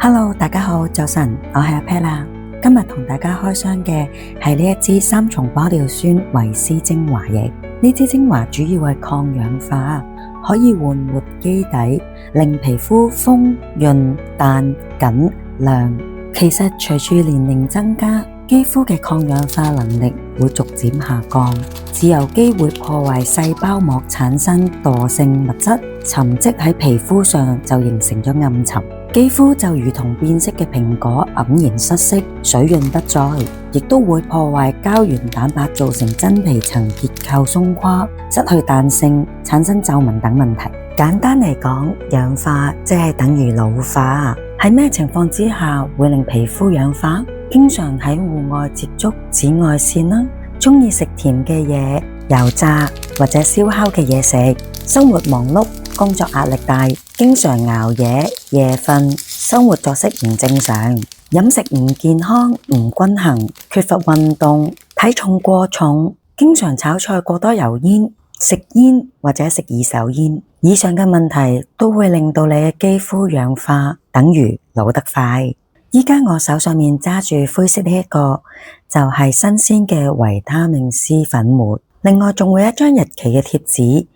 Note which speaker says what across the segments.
Speaker 1: Hello，大家好，早晨，我係阿 Pella。今日同大家開箱嘅係呢一支三重玻尿酸維 C 精華液。呢支精華主要係抗氧化，可以緩活基底，令皮膚豐潤彈緊亮。其實隨住年齡增加，肌膚嘅抗氧化能力會逐漸下降，自由基會破壞細胞膜，產生惰性物質，沉積喺皮膚上就形成咗暗沉。肌膚就如同變色嘅蘋果，黯然失色，水潤不再，亦都會破壞膠原蛋白，造成真皮層結構鬆垮，失去彈性，產生皺紋等問題。簡單嚟講，氧化即係等於老化。喺咩情況之下會令皮膚氧化？經常喺戶外接觸紫外線啦，鍾意食甜嘅嘢、油炸或者燒烤嘅嘢食，生活忙碌，工作壓力大，經常熬夜、夜瞓，生活作息唔正常，飲食唔健康、唔均衡，缺乏運動，體重過重，經常炒菜過多油煙，食煙或者食二手煙，以上嘅問題都會令到你嘅肌膚氧化，等於老得快。依家我手上面揸住灰色呢一個就係新鮮嘅維他命 C 粉末，另外仲會有一張日期嘅貼紙，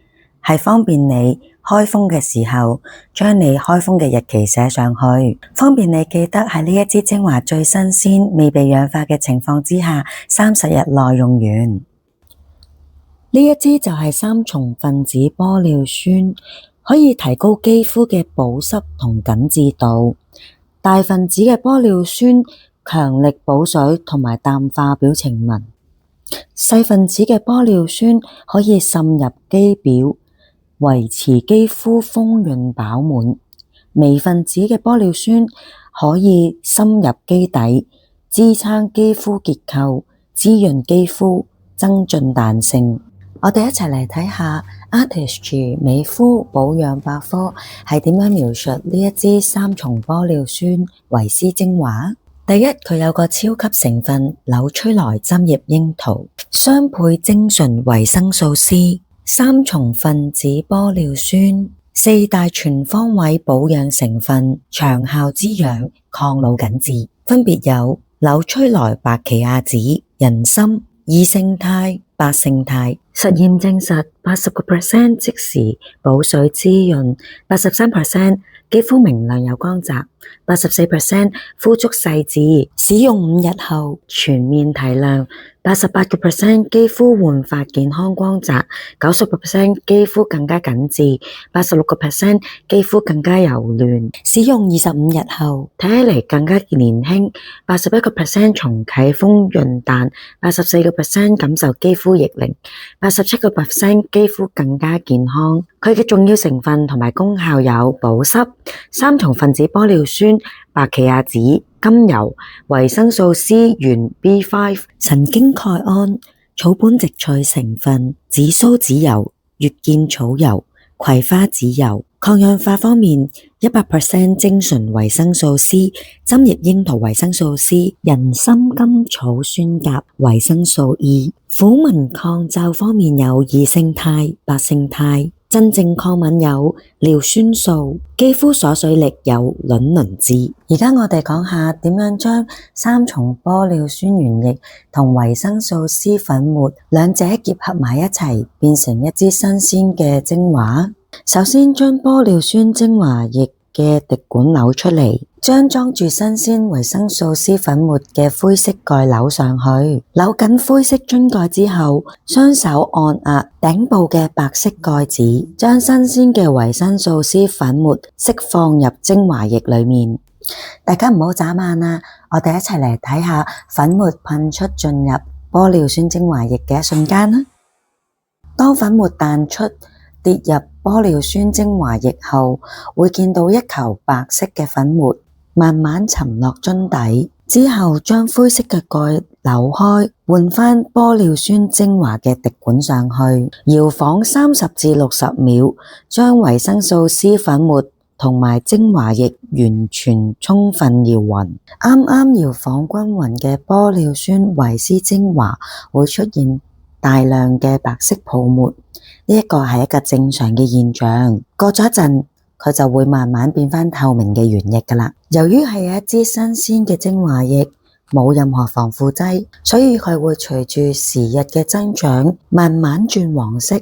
Speaker 1: 係方便你開封嘅時候將你開封嘅日期寫上去，方便你記得喺呢一支精華最新鮮、未被氧化嘅情況之下30日內用完。呢一支就係三重分子玻尿酸，可以提高肌膚嘅保濕同緊緻度。大分子嘅玻尿酸強力補水同埋淡化表情紋，細分子嘅玻尿酸可以滲入肌表，維持肌膚豐潤飽滿。微分子嘅玻尿酸可以深入肌底，支撐肌膚結構，滋潤肌膚，增進彈性。我哋一齊嚟睇下 Artistry 美膚保養百科係點樣描述呢一支三重玻尿酸維 C 精華。第一，佢有個超級成分紐崔萊針葉櫻桃，雙倍精純維生素 C， 三重分子玻尿酸，四大全方位保養成分，長效滋養，抗老緊緻，分別有紐崔萊白奇亞籽、人參、二勝肽、八勝肽。實驗證實80% 即時補水滋潤，83% 肌膚明亮有光澤，84% 膚觸細緻，使用5日後全面提亮，88% 肌膚煥發健康光澤，90% 肌膚更加緊緻，86% 肌膚更加柔嫩，使用25日後睇起嚟更加年輕，81% 重啟豐潤彈，84% 感受肌膚逆齡，87% 肌膚更加健康。佢嘅重要成分同埋功效有保濕、三重分子玻尿酸、白奇亞籽、甘油、維生素 C 原 B5、神經蓋胺、草本植萃成分、紫蘇籽油、月見草油、葵花籽油。抗氧化方面，100% 精純維生素 C、針葉櫻桃維生素 C、人參甘草酸鉀維生素 E。撫紋抗皺方面有二勝肽、八勝肽。真正抗敏有尿酸素，肌膚鎖水力有卵磷脂。而家我哋講下點樣將三重玻尿酸原液同維生素 C 粉末兩者結合埋一齊，變成一支新鮮嘅精華。首先將玻尿酸精華液嘅滴管扭出嚟，將裝住新鮮維生素 C 粉末嘅灰色蓋扭上去，扭緊灰色樽蓋之後，雙手按壓頂部嘅白色蓋子，將新鮮嘅維生素 C 粉末釋放入精華液裏面。大家唔好眨眼啦，我哋一齊嚟睇下粉末噴出進入玻尿酸精華液嘅一瞬間啦。當粉末彈出跌入玻尿酸精華液後，會見到一球白色嘅粉末慢慢沉落樽底，之後將灰色嘅蓋扭開，換返玻尿酸精華嘅滴管上去，搖晃30至60秒，將維生素 C 粉末同埋精華液完全充分搖勻。啱啱搖晃均勻嘅玻尿酸維 C 精華會出現大量嘅白色泡沫，呢一個係一個正常嘅現象。過咗一陣，佢就會慢慢變返透明嘅原液㗎喇。由於係一支新鮮嘅精華液，冇任何防腐劑，所以佢會隨住時日嘅增長，慢慢轉黃色。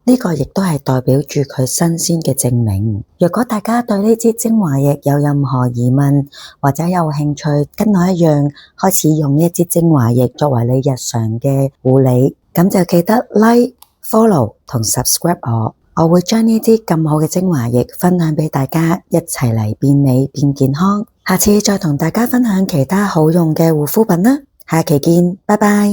Speaker 1: 呢個亦都係代表住佢新鮮嘅證明。如果大家對呢支精華液有任何疑問，或者有興趣跟我一樣開始用呢支精華液作為你日常嘅護理，咁就記得 like、follow 同 subscribe我會將呢支咁好嘅精華液分享俾大家，一齊嚟變美變健康。下次再同大家分享其他好用嘅護膚品啦，下期見，拜拜。